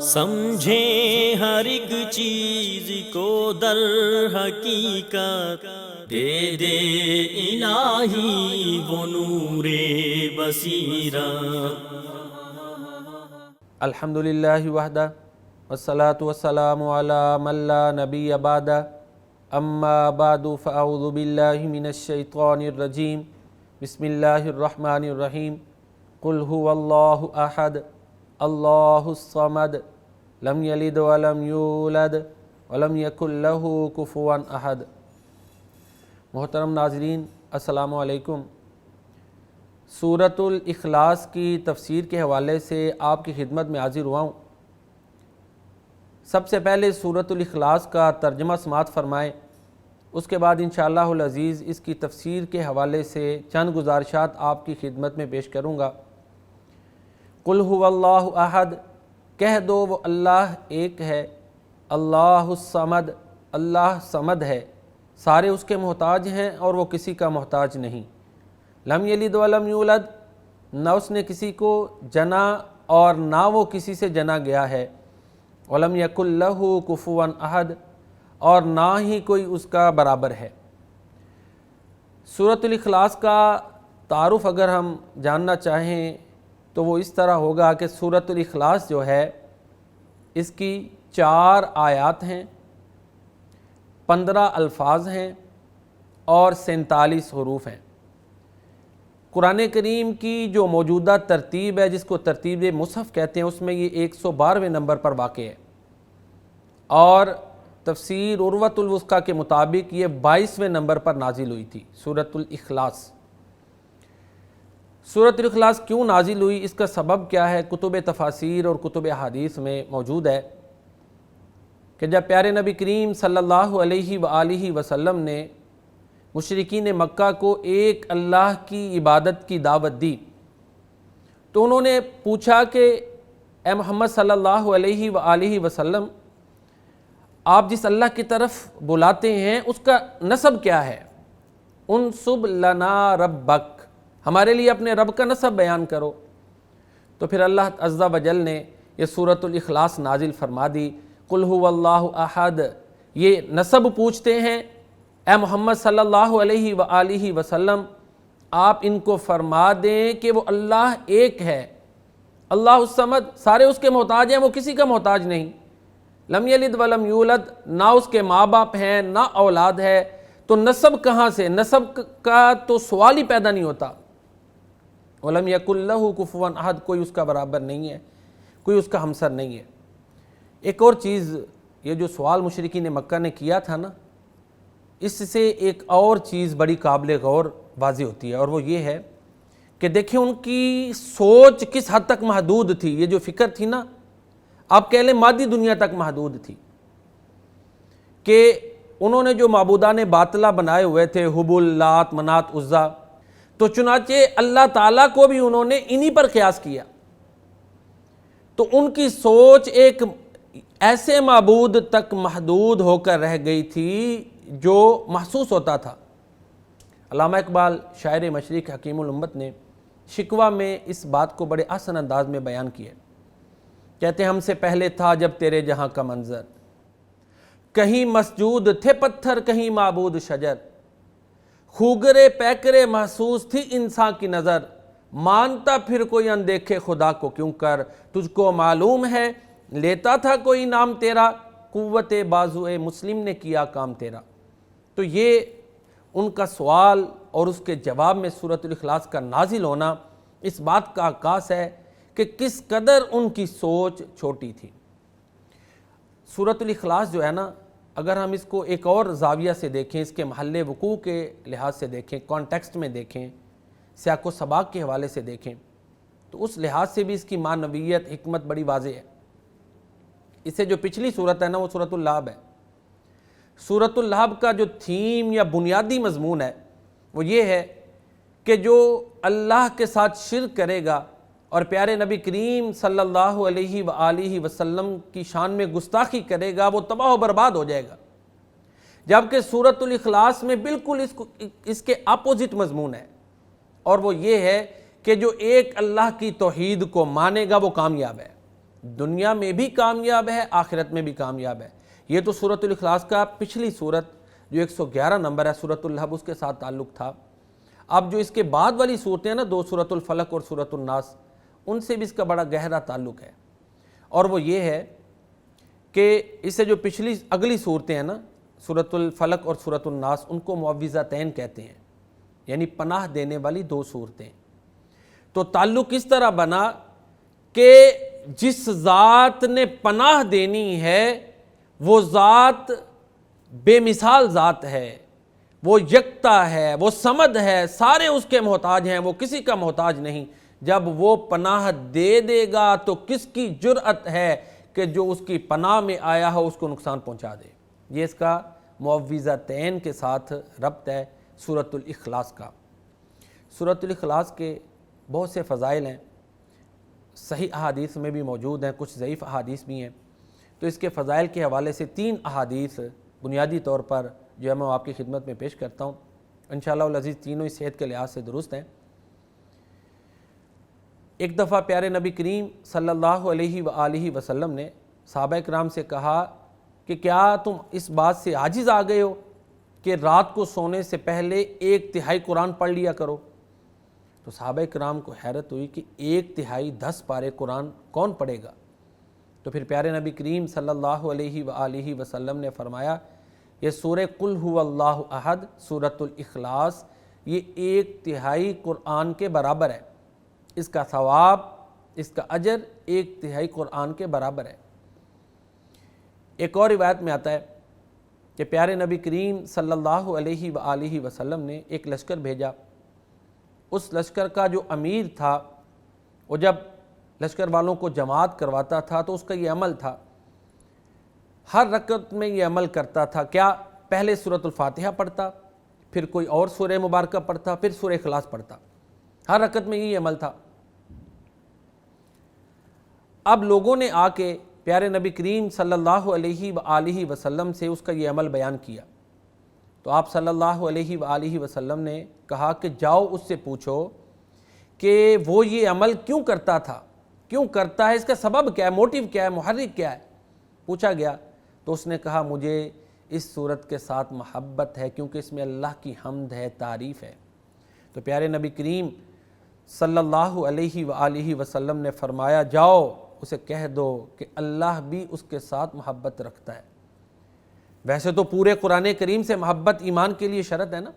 سمجھیں ہر ایک چیز کو در حقیقت، دے دے الہی وہ نور بصیرت۔ الحمدللہ وحدہ والصلاة والسلام علی من لا نبی بعدہ، اما بعد فاعوذ باللہ من الشیطان الرجیم، بسم اللہ الرحمن الرحیم۔ قل هو اللہ احد اللہ الصمد لم یلد ولم یولد ولم یکن لہ کفوا احد۔ محترم ناظرین، السلام علیکم۔ سورۃ الاخلاص کی تفسیر کے حوالے سے آپ کی خدمت میں حاضر ہوا ہوں۔ سب سے پہلے سورۃ الاخلاص کا ترجمہ سماعت فرمائیں، اس کے بعد انشاءاللہ العزیز اس کی تفسیر کے حوالے سے چند گزارشات آپ کی خدمت میں پیش کروں گا۔ قل هو اللہ احد، کہہ دو وہ اللہ ایک ہے، اللہ الصمد، اللہ صمد ہے، سارے اس کے محتاج ہیں اور وہ کسی کا محتاج نہیں۔ لم یلد ولم یولد، نہ اس نے کسی کو جنا اور نہ وہ کسی سے جنا گیا ہے۔ ولم یکن لہ کفوا احد، اور نہ ہی کوئی اس کا برابر ہے۔ سورۃ الاخلاص کا تعارف اگر ہم جاننا چاہیں تو وہ اس طرح ہوگا کہ سورۃ الاخلاص جو ہے اس کی 4 آیات ہیں، 15 الفاظ ہیں اور 47 حروف ہیں۔ قرآن کریم کی جو موجودہ ترتیب ہے، جس کو ترتیب مصحف کہتے ہیں، اس میں یہ 112ویں نمبر پر واقع ہے، اور تفسیر عروۃ الوثقیٰ کے مطابق یہ 22ویں نمبر پر نازل ہوئی تھی سورۃ الاخلاص۔ سورۃ الاخلاص کیوں نازل ہوئی، اس کا سبب کیا ہے، کتب تفاسیر اور کتب احادیث میں موجود ہے کہ جب پیارے نبی کریم صلی اللہ علیہ وآلہ وسلم نے مشرکین مکہ کو ایک اللہ کی عبادت کی دعوت دی تو انہوں نے پوچھا کہ اے محمد صلی اللہ علیہ وآلہ وسلم، آپ جس اللہ کی طرف بلاتے ہیں اس کا نسب کیا ہے؟ انسب لنا ربک، ہمارے لیے اپنے رب کا نسب بیان کرو۔ تو پھر اللہ عز و جل نے یہ سورۃ الاخلاص نازل فرما دی۔ قل هو اللہ احد، یہ نسب پوچھتے ہیں، اے محمد صلی اللہ علیہ وآلہ وسلم آپ ان کو فرما دیں کہ وہ اللہ ایک ہے، اللہ الصمد، سارے اس کے محتاج ہیں، وہ کسی کا محتاج نہیں۔ لم یلد ولم یولد، نہ اس کے ماں باپ ہیں نہ اولاد ہے، تو نسب کہاں سے؟ نسب کا تو سوال ہی پیدا نہیں ہوتا۔ وَلَمْ يَكُنْ لَهُ كُفُوًا أَحَدٌ، کوئی اس کا برابر نہیں ہے، کوئی اس کا ہمسر نہیں ہے۔ ایک اور چیز، یہ جو سوال مشرکین مکہ نے کیا تھا نا، اس سے ایک اور چیز بڑی قابل غور واضح ہوتی ہے، اور وہ یہ ہے کہ دیکھیں ان کی سوچ کس حد تک محدود تھی۔ یہ جو فکر تھی نا، آپ کہہ لیں مادی دنیا تک محدود تھی، کہ انہوں نے جو معبودان باطلہ بنائے ہوئے تھے، حبل، لات، منات، عزا، تو چنانچہ اللہ تعالیٰ کو بھی انہوں نے انہی پر قیاس کیا۔ تو ان کی سوچ ایک ایسے معبود تک محدود ہو کر رہ گئی تھی جو محسوس ہوتا تھا۔ علامہ اقبال شاعر مشرق حکیم الامت نے شکوہ میں اس بات کو بڑے آسان انداز میں بیان کیا۔ کہتے ہیں ہم سے پہلے تھا جب تیرے جہاں کا منظر، کہیں مسجود تھے پتھر کہیں معبود شجر، خوگرے پیکرے محسوس تھی انسان کی نظر، مانتا پھر کوئی اندیکھے خدا کو کیوں کر، تجھ کو معلوم ہے لیتا تھا کوئی نام تیرا، قوت بازوئے مسلم نے کیا کام تیرا۔ تو یہ ان کا سوال اور اس کے جواب میں سورۃ الاخلاص کا نازل ہونا اس بات کا عکاس ہے کہ کس قدر ان کی سوچ چھوٹی تھی۔ سورۃ الاخلاص جو ہے نا، اگر ہم اس کو ایک اور زاویہ سے دیکھیں، اس کے محل وقوع کے لحاظ سے دیکھیں، کانٹیکسٹ میں دیکھیں، سیاق و سباق کے حوالے سے دیکھیں، تو اس لحاظ سے بھی اس کی معنویت، حکمت بڑی واضح ہے۔ اس سے جو پچھلی صورت ہے نا، وہ سورۃ اللہب ہے۔ سورۃ اللہب کا جو تھیم یا بنیادی مضمون ہے وہ یہ ہے کہ جو اللہ کے ساتھ شرک کرے گا اور پیارے نبی کریم صلی اللہ علیہ وآلہ وسلم کی شان میں گستاخی کرے گا، وہ تباہ و برباد ہو جائے گا۔ جبکہ سورۃ الاخلاص میں بالکل اس کے اپوزٹ مضمون ہے، اور وہ یہ ہے کہ جو ایک اللہ کی توحید کو مانے گا وہ کامیاب ہے، دنیا میں بھی کامیاب ہے، آخرت میں بھی کامیاب ہے۔ یہ تو سورۃ الاخلاص کا پچھلی سورت جو 111 نمبر ہے سورۃ اللہب، اس کے ساتھ تعلق تھا۔ اب جو اس کے بعد والی صورتیں ہیں نا، 2 سورۃ الفلق اور سورۃ الناس، ان سے بھی اس کا بڑا گہرا تعلق ہے، اور وہ یہ ہے کہ اس سے جو پچھلی اگلی صورتیں ہیں نا، سورۃ الفلق اور سورۃ الناس، ان کو معوذتین کہتے ہیں، یعنی پناہ دینے والی 2 صورتیں۔ تو تعلق اس طرح بنا کہ جس ذات نے پناہ دینی ہے وہ ذات بے مثال ذات ہے، وہ یکتا ہے، وہ صمد ہے، سارے اس کے محتاج ہیں، وہ کسی کا محتاج نہیں۔ جب وہ پناہ دے دے گا تو کس کی جرأت ہے کہ جو اس کی پناہ میں آیا ہو اس کو نقصان پہنچا دے۔ یہ اس کا معوذتین کے ساتھ ربط ہے سورۃ الاخلاص کا۔ سورۃ الاخلاص کے بہت سے فضائل ہیں، صحیح احادیث میں بھی موجود ہیں، کچھ ضعیف احادیث بھی ہیں۔ تو اس کے فضائل کے حوالے سے 3 احادیث بنیادی طور پر جو ہے میں آپ کی خدمت میں پیش کرتا ہوں، انشاءاللہ العزیز تینوں ہی صحت کے لحاظ سے درست ہیں۔ ایک دفعہ پیارے نبی کریم صلی اللہ علیہ وآلہ وسلم نے صحابہ کرام سے کہا کہ کیا تم اس بات سے عاجز آ گئے ہو کہ رات کو سونے سے پہلے 1/3 قرآن پڑھ لیا کرو؟ تو صحابہ کرام کو حیرت ہوئی کہ 1/3 10 پارے قرآن کون پڑھے گا؟ تو پھر پیارے نبی کریم صلی اللہ علیہ وآلہ وسلم نے فرمایا یہ سورہ قل هو اللہ احد، سورۃ الاخلاص، یہ 1/3 قرآن کے برابر ہے، اس کا ثواب، اس کا اجر 1/3 قرآن کے برابر ہے۔ ایک اور روایت میں آتا ہے کہ پیارے نبی کریم صلی اللہ علیہ وآلہ وسلم نے ایک لشکر بھیجا، اس لشکر کا جو امیر تھا وہ جب لشکر والوں کو جماعت کرواتا تھا تو اس کا یہ عمل تھا، ہر رکعت میں یہ عمل کرتا تھا، کیا پہلے سورۃ الفاتحہ پڑھتا، پھر کوئی اور سورہ مبارکہ پڑھتا، پھر سورہ اخلاص پڑھتا، ہر رکعت میں یہ عمل تھا۔ اب لوگوں نے آ کے پیارے نبی کریم صلی اللہ علیہ وآلہ وسلم سے اس کا یہ عمل بیان کیا، تو آپ صلی اللہ علیہ وآلہ وسلم نے کہا کہ جاؤ اس سے پوچھو کہ وہ یہ عمل کیوں کرتا تھا، کیوں کرتا ہے، اس کا سبب کیا ہے، موٹیو کیا ہے، محرک کیا ہے؟ پوچھا گیا تو اس نے کہا مجھے اس صورت کے ساتھ محبت ہے کیونکہ اس میں اللہ کی حمد ہے، تعریف ہے۔ تو پیارے نبی کریم صلی اللہ علیہ وآلہ وسلم نے فرمایا جاؤ اسے کہہ دو کہ اللہ بھی اس کے ساتھ محبت رکھتا ہے۔ ویسے تو پورے قرآن کریم سے محبت ایمان کے لیے شرط ہے نا،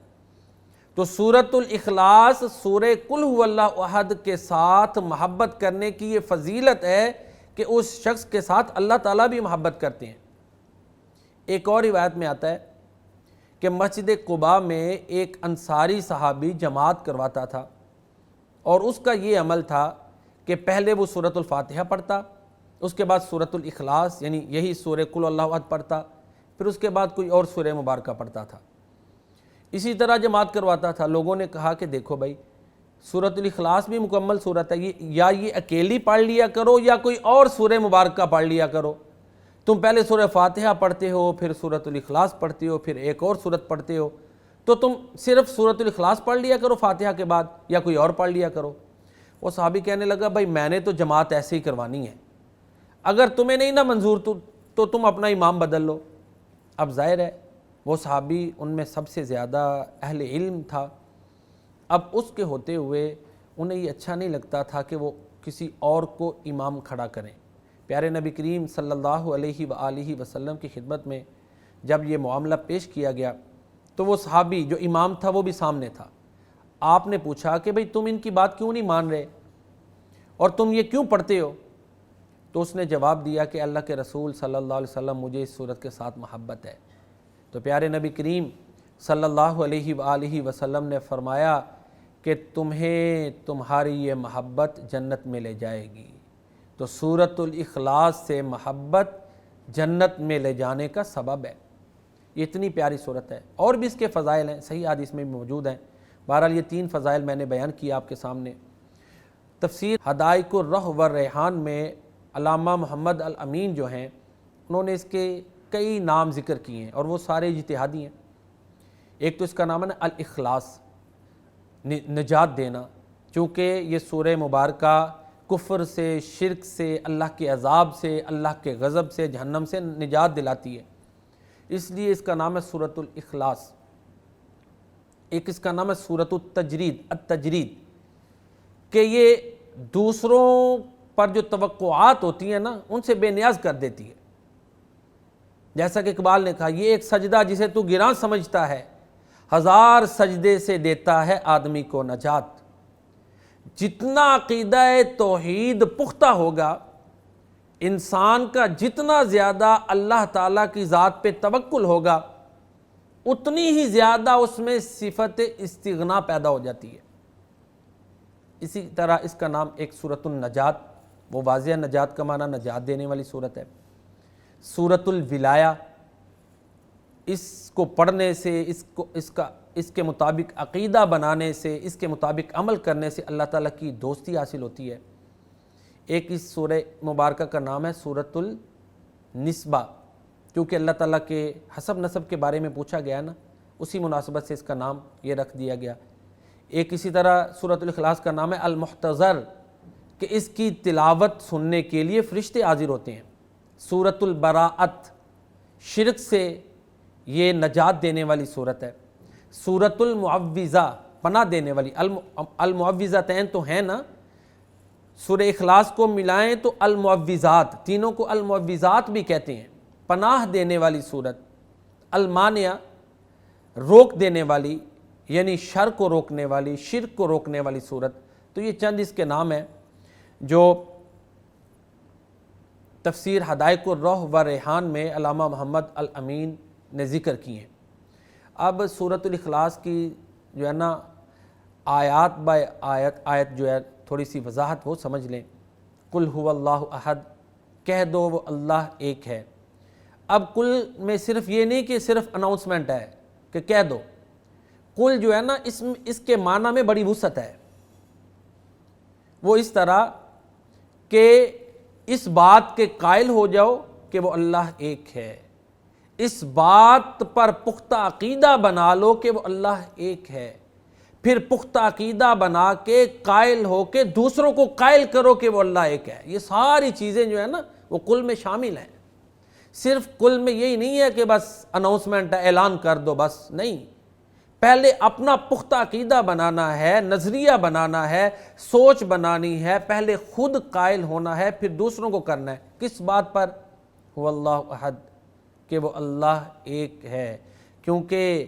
تو سورۃ الاخلاص، سورہ قل هو اللہ احد کے ساتھ محبت کرنے کی یہ فضیلت ہے کہ اس شخص کے ساتھ اللہ تعالیٰ بھی محبت کرتے ہیں۔ ایک اور روایت میں آتا ہے کہ مسجد قباء میں ایک انصاری صحابی جماعت کرواتا تھا، اور اس کا یہ عمل تھا کہ پہلے وہ سورۃ الفاتحہ پڑھتا، اس کے بعد سورۃ الاخلاص یعنی یہی سورہ قل اللہ احد پڑھتا، پھر اس کے بعد کوئی اور سورہ مبارکہ پڑھتا تھا۔ اسی طرح جماعت کرواتا تھا۔ لوگوں نے کہا کہ دیکھو بھائی سورۃ الاخلاص بھی مکمل صورت ہے، یا یہ اکیلی پڑھ لیا کرو یا کوئی اور سورہ مبارکہ پڑھ لیا کرو، تم پہلے سورہ فاتحہ پڑھتے ہو، پھر سورۃ الاخلاص پڑھتے ہو، پھر ایک اور سورت پڑھتے ہو، تو تم صرف سورۃ الاخلاص پڑھ لیا کرو فاتحہ کے بعد، یا کوئی اور پڑھ لیا کرو۔ وہ صحابی کہنے لگا بھائی میں نے تو جماعت ایسے ہی کروانی ہے، اگر تمہیں نہیں نہ منظور تو تم اپنا امام بدل لو۔ اب ظاہر ہے وہ صحابی ان میں سب سے زیادہ اہل علم تھا، اب اس کے ہوتے ہوئے انہیں یہ اچھا نہیں لگتا تھا کہ وہ کسی اور کو امام کھڑا کریں۔ پیارے نبی کریم صلی اللہ علیہ وآلہ وسلم کی خدمت میں جب یہ معاملہ پیش کیا گیا تو وہ صحابی جو امام تھا وہ بھی سامنے تھا۔ آپ نے پوچھا کہ بھئی تم ان کی بات کیوں نہیں مان رہے اور تم یہ کیوں پڑھتے ہو؟ تو اس نے جواب دیا کہ اللہ کے رسول صلی اللہ علیہ وسلم مجھے اس صورت کے ساتھ محبت ہے۔ تو پیارے نبی کریم صلی اللہ علیہ وآلہ وسلم نے فرمایا کہ تمہیں تمہاری یہ محبت جنت میں لے جائے گی۔ تو سورۃ الاخلاص سے محبت جنت میں لے جانے کا سبب ہے۔ یہ اتنی پیاری صورت ہے، اور بھی اس کے فضائل ہیں، صحیح حدیث میں بھی موجود ہیں۔ بہرحال یہ 3 فضائل میں نے بیان کیا آپ کے سامنے۔ تفسیر حدائق الروح والریحان میں علامہ محمد الامین جو ہیں انہوں نے اس کے کئی نام ذکر کیے ہیں اور وہ سارے اجتہادی ہیں۔ ایک تو اس کا نام ہے نا الاخلاص، نجات دینا، چونکہ یہ سورہ مبارکہ کفر سے، شرک سے، اللہ کے عذاب سے، اللہ کے غضب سے، جہنم سے نجات دلاتی ہے۔ اس لیے اس کا نام ہے سورۃ الاخلاص۔ ایک اس کا نام ہے سورۃ التجرید کہ یہ دوسروں پر جو توقعات ہوتی ہیں نا ان سے بے نیاز کر دیتی ہے۔ جیسا کہ اقبال نے کہا، یہ ایک سجدہ جسے تو گراں سمجھتا ہے، ہزار سجدے سے دیتا ہے آدمی کو نجات۔ جتنا عقیدہ توحید پختہ ہوگا، انسان کا جتنا زیادہ اللہ تعالیٰ کی ذات پہ توکل ہوگا، اتنی ہی زیادہ اس میں صفت استغنا پیدا ہو جاتی ہے۔ اسی طرح اس کا نام ایک سورۃ النجات، وہ واضح نجات کا معنی نجات دینے والی صورت ہے۔ سورۃ الولایہ، اس کو پڑھنے سے، اس کے مطابق عقیدہ بنانے سے، اس کے مطابق عمل کرنے سے اللہ تعالیٰ کی دوستی حاصل ہوتی ہے۔ ایک اس سورہ مبارکہ کا نام ہے سورۃ النسبہ، کیونکہ اللہ تعالیٰ کے حسب نسب کے بارے میں پوچھا گیا نا، اسی مناسبت سے اس کا نام یہ رکھ دیا گیا۔ ایک اسی طرح سورۃ الاخلاص کا نام ہے المحتضر، کہ اس کی تلاوت سننے کے لیے فرشتے حاضر ہوتے ہیں۔ سورۃ البراءت، شرک سے یہ نجات دینے والی صورت ہے۔ سورۃ المعوذہ، پناہ دینے والی، المعوذتین تو ہیں نا، سورہ اخلاص کو ملائیں تو المعوذات، تینوں کو المعوذات بھی کہتے ہیں، پناہ دینے والی صورت۔ المانعہ، روک دینے والی، یعنی شر کو روکنے والی، شرک کو روکنے والی صورت۔ تو یہ چند اس کے نام ہیں جو تفسیر حدائق الروح و ریحان میں علامہ محمد الامین نے ذکر کی ہیں۔ اب سورۃ الاخلاص کی جو ہے نا آیات بائے آیت جو ہے تھوڑی سی وضاحت وہ سمجھ لیں۔ قل هو اللہ احد، کہہ دو وہ اللہ ایک ہے۔ اب قل میں صرف یہ نہیں کہ صرف اناؤنسمنٹ ہے کہ کہہ دو، قل جو ہے نا اس کے معنی میں بڑی وسعت ہے۔ وہ اس طرح کہ اس بات کے قائل ہو جاؤ کہ وہ اللہ ایک ہے، اس بات پر پختہ عقیدہ بنا لو کہ وہ اللہ ایک ہے، پھر پختہ عقیدہ بنا کے قائل ہو کے دوسروں کو قائل کرو کہ وہ اللہ ایک ہے۔ یہ ساری چیزیں جو ہے نا وہ قل میں شامل ہیں۔ صرف قل میں یہی نہیں ہے کہ بس اناؤنسمنٹ ہے، اعلان کر دو، بس نہیں، پہلے اپنا پختہ عقیدہ بنانا ہے، نظریہ بنانا ہے، سوچ بنانی ہے، پہلے خود قائل ہونا ہے، پھر دوسروں کو کرنا ہے۔ کس بات پر؟ هو اللہ احد، کہ وہ اللہ ایک ہے۔ کیونکہ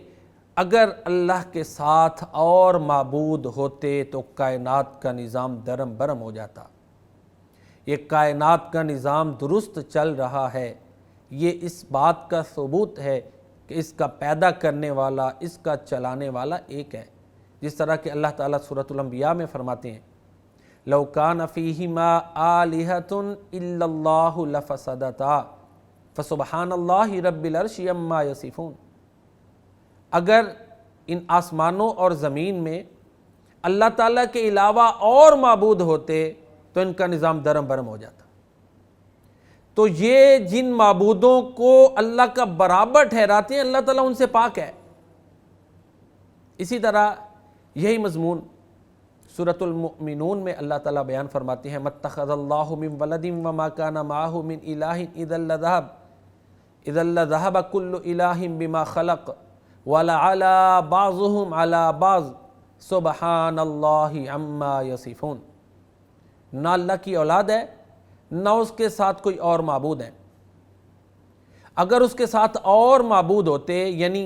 اگر اللہ کے ساتھ اور معبود ہوتے تو کائنات کا نظام درم برم ہو جاتا۔ یہ کائنات کا نظام درست چل رہا ہے، یہ اس بات کا ثبوت ہے کہ اس کا پیدا کرنے والا، اس کا چلانے والا ایک ہے۔ جس طرح کہ اللہ تعالیٰ سورۃ الانبیاء میں فرماتے ہیں، لو کان فیہما آلہۃ الا اللہ لفسدتا فسبحان اللہ رب العرش عما یصفون۔ اگر ان آسمانوں اور زمین میں اللہ تعالیٰ کے علاوہ اور معبود ہوتے تو ان کا نظام درم برم ہو جاتا۔ تو یہ جن معبودوں کو اللہ کا برابر ٹھہراتے ہیں، اللہ تعالیٰ ان سے پاک ہے۔ اسی طرح یہی مضمون سورۃ المؤمنون میں اللہ تعالیٰ بیان فرماتے ہیں، مَتَّخَذَ اللَّهُ مِن وَلَدٍ وَمَا كَانَ مَعَهُ مِنْ إِلَٰهٍ إِذًا لَذَهَبَ كُلُّ إِلَٰهٍ بِمَا خَلَقَ وَلَعَلَىٰ بَعْضُهُمْ عَلَىٰ بَعْضٍ سُبْحَانَ اللَّهِ عَمَّا يَصِفُونَ۔ نہ اللہ کی اولاد ہے، نہ اس کے ساتھ کوئی اور معبود ہے۔ اگر اس کے ساتھ اور معبود ہوتے، یعنی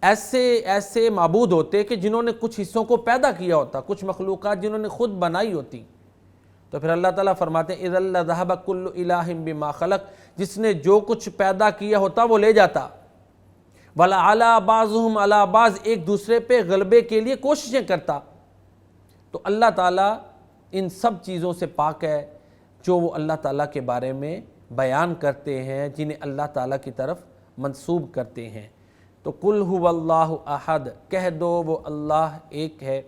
ایسے معبود ہوتے کہ جنہوں نے کچھ حصوں کو پیدا کیا ہوتا، کچھ مخلوقات جنہوں نے خود بنائی ہوتی، تو پھر اللہ تعالیٰ فرماتے ہیں اِذًا لَذَهَبَ كُلُّ إِلَٰهٍ بِمَا خَلَقَ، جس نے جو کچھ پیدا کیا ہوتا وہ لے جاتا۔ وَلَعَلَىٰ بَعْضُهُمْ عَلَىٰ بَعْضٍ، ایک دوسرے پہ غلبے کے لیے کوششیں کرتا۔ تو اللہ تعالیٰ ان سب چیزوں سے پاک ہے جو وہ اللہ تعالیٰ کے بارے میں بیان کرتے ہیں، جنہیں اللہ تعالیٰ کی طرف منسوب کرتے ہیں۔ تو قل هو اللہ احد، کہہ دو وہ اللہ ایک ہے۔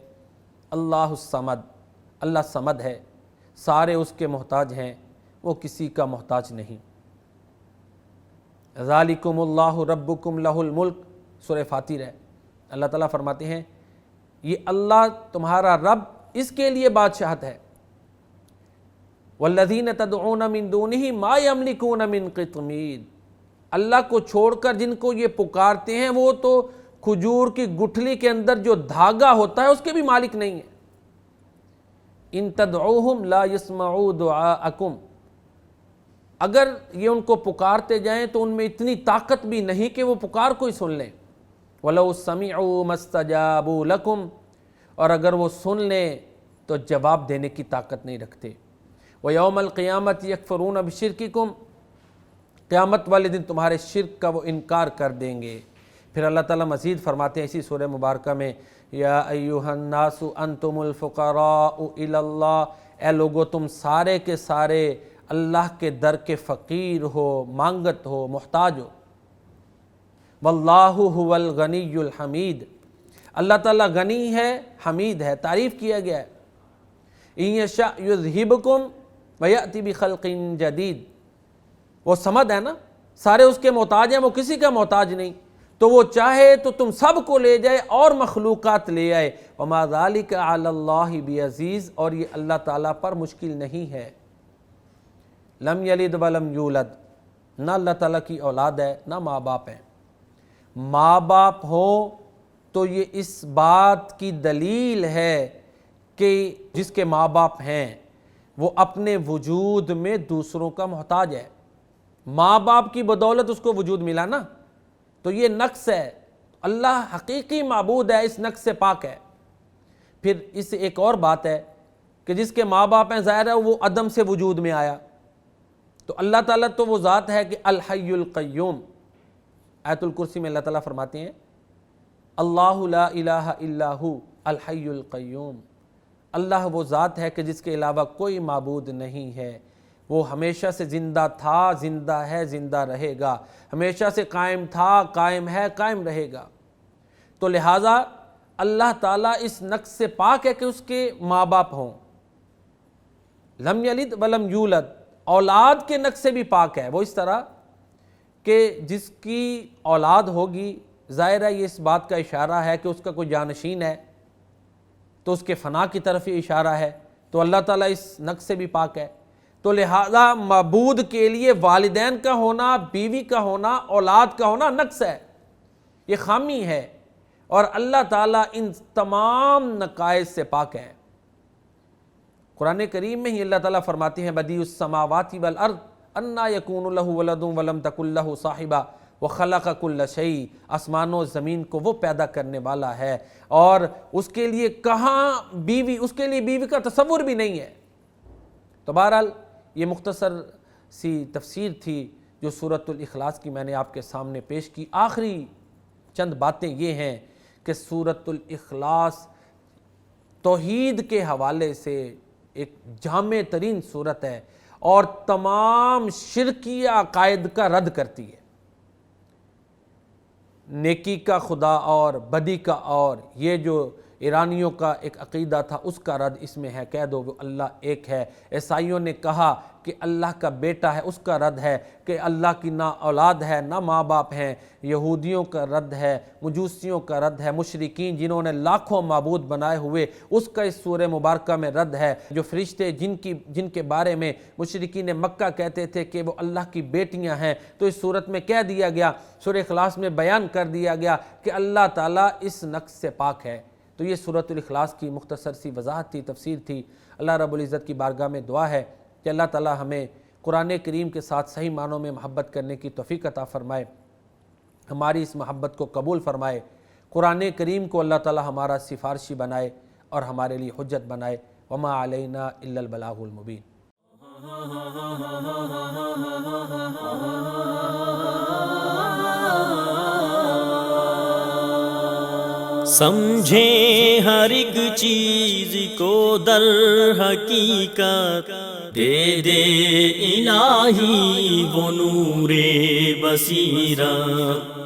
اللہ الصمد، اللہ صمد ہے، سارے اس کے محتاج ہیں، وہ کسی کا محتاج نہیں۔ ذالکم اللہ ربکم لہ الملک، سورہ فاطر ہے۔ اللہ تعالیٰ فرماتے ہیں یہ اللہ تمہارا رب، اس کے لیے بادشاہت ہے۔ والذین تدعون من دونہ ما یملکون من قطمیر، اللہ کو چھوڑ کر جن کو یہ پکارتے ہیں وہ تو کھجور کی گٹھلی کے اندر جو دھاگا ہوتا ہے اس کے بھی مالک نہیں ہیں۔ ان تدعوہم لا یسمعوا دعاءکم، اگر یہ ان کو پکارتے جائیں تو ان میں اتنی طاقت بھی نہیں کہ وہ پکار کو ہی سن لیں۔ وَلَوْ سَمِعُوا مَا اسْتَجَابُوا لَكُمْ، اور اگر وہ سن لیں تو جواب دینے کی طاقت نہیں رکھتے۔ وَيَوْمَ الْقِيَامَةِ يَكْفُرُونَ بِشِرْكِكُمْ، قیامت والے دن تمہارے شرک کا وہ انکار کر دیں گے۔ پھر اللہ تعالیٰ مزید فرماتے ہیں اسی سورہ مبارکہ میں، یا ایھا الناس انتم الفقراء الی اللہ، اے لوگو تم سارے کے سارے اللہ کے در کے فقیر ہو، مانگت ہو، محتاج ہو۔ واللہ هو الغنی الحمید، اللہ تعالیٰ غنی ہے، حمید ہے، تعریف کیا گیا ہے۔ ان یشاء یذہبکم ویأتی بخلق جدید، وہ سمد ہے نا، سارے اس کے محتاج ہیں، وہ کسی کا محتاج نہیں، تو وہ چاہے تو تم سب کو لے جائے اور مخلوقات لے آئے۔ وما ذلک علی اللہ بعزیز، اور یہ اللہ تعالیٰ پر مشکل نہیں ہے۔ لم یلد ولم یولد، نہ اللہ تعالیٰ کی اولاد ہے نہ ماں باپ ہیں۔ ماں باپ ہوں تو یہ اس بات کی دلیل ہے کہ جس کے ماں باپ ہیں وہ اپنے وجود میں دوسروں کا محتاج ہے، ماں باپ کی بدولت اس کو وجود ملا نا، تو یہ نقص ہے۔ اللہ حقیقی معبود ہے، اس نقص سے پاک ہے۔ پھر اس سے ایک اور بات ہے کہ جس کے ماں باپ ہیں ظاہر ہے وہ عدم سے وجود میں آیا، تو اللہ تعالیٰ تو وہ ذات ہے کہ الحی القیوم۔ آیت الکرسی میں اللہ تعالیٰ فرماتے ہیں اللہ لا الہ الا ہو الحی القیوم، اللہ وہ ذات ہے کہ جس کے علاوہ کوئی معبود نہیں ہے، وہ ہمیشہ سے زندہ تھا، زندہ ہے، زندہ رہے گا، ہمیشہ سے قائم تھا، قائم ہے، قائم رہے گا۔ تو لہٰذا اللہ تعالیٰ اس نقص سے پاک ہے کہ اس کے ماں باپ ہوں۔ لم یلد ولم یولد، اولاد کے نقص سے بھی پاک ہے۔ وہ اس طرح کہ جس کی اولاد ہوگی ظاہر ہے یہ اس بات کا اشارہ ہے کہ اس کا کوئی جانشین ہے، تو اس کے فنا کی طرف یہ اشارہ ہے، تو اللہ تعالیٰ اس نقص سے بھی پاک ہے۔ تو لہذا معبود کے لیے والدین کا ہونا، بیوی کا ہونا، اولاد کا ہونا نقص ہے، یہ خامی ہے، اور اللہ تعالیٰ ان تمام نقائص سے پاک ہے۔ قرآن کریم میں ہی اللہ تعالیٰ فرماتے ہیں بدیع السماوات والارض انا یکون لہ ولد ولم تکن لہ صاحبہ وخلق کل شیء، آسمانوں زمین کو وہ پیدا کرنے والا ہے اور اس کے لیے کہاں بیوی، اس کے لیے بیوی کا تصور بھی نہیں ہے۔ تو بہرحال یہ مختصر سی تفسیر تھی جو سورۃ الاخلاص کی میں نے آپ کے سامنے پیش کی۔ آخری چند باتیں یہ ہیں کہ سورۃ الاخلاص توحید کے حوالے سے ایک جامع ترین سورت ہے اور تمام شرکی عقائد کا رد کرتی ہے۔ نیکی کا خدا اور بدی کا اور، یہ جو ایرانیوں کا ایک عقیدہ تھا اس کا رد اس میں ہے، کہہ دو وہ اللہ ایک ہے۔ عیسائیوں نے کہا کہ اللہ کا بیٹا ہے، اس کا رد ہے کہ اللہ کی نہ اولاد ہے نہ ماں باپ ہیں۔ یہودیوں کا رد ہے، مجوسیوں کا رد ہے، مشرکین جنہوں نے لاکھوں معبود بنائے ہوئے اس کا اس سورہ مبارکہ میں رد ہے۔ جو فرشتے جن کے بارے میں مشرکین مکہ کہتے تھے کہ وہ اللہ کی بیٹیاں ہیں، تو اس صورت میں کہہ دیا گیا، سورہ اخلاص میں بیان کر دیا گیا کہ اللہ تعالیٰ اس نقص سے پاک ہے۔ تو یہ سورۃ الاخلاص کی مختصر سی وضاحت تھی، تفسیر تھی۔ اللہ رب العزت کی بارگاہ میں دعا ہے کہ اللہ تعالیٰ ہمیں قرآن کریم کے ساتھ صحیح معنوں میں محبت کرنے کی توفیق عطا فرمائے، ہماری اس محبت کو قبول فرمائے، قرآن کریم کو اللہ تعالیٰ ہمارا سفارشی بنائے اور ہمارے لیے حجت بنائے۔ وما علینا الا البلاغ المبین۔ سمجھیں ہر ایک چیز کو در حقیقت، دے دے الہی وہ نور بصیرت۔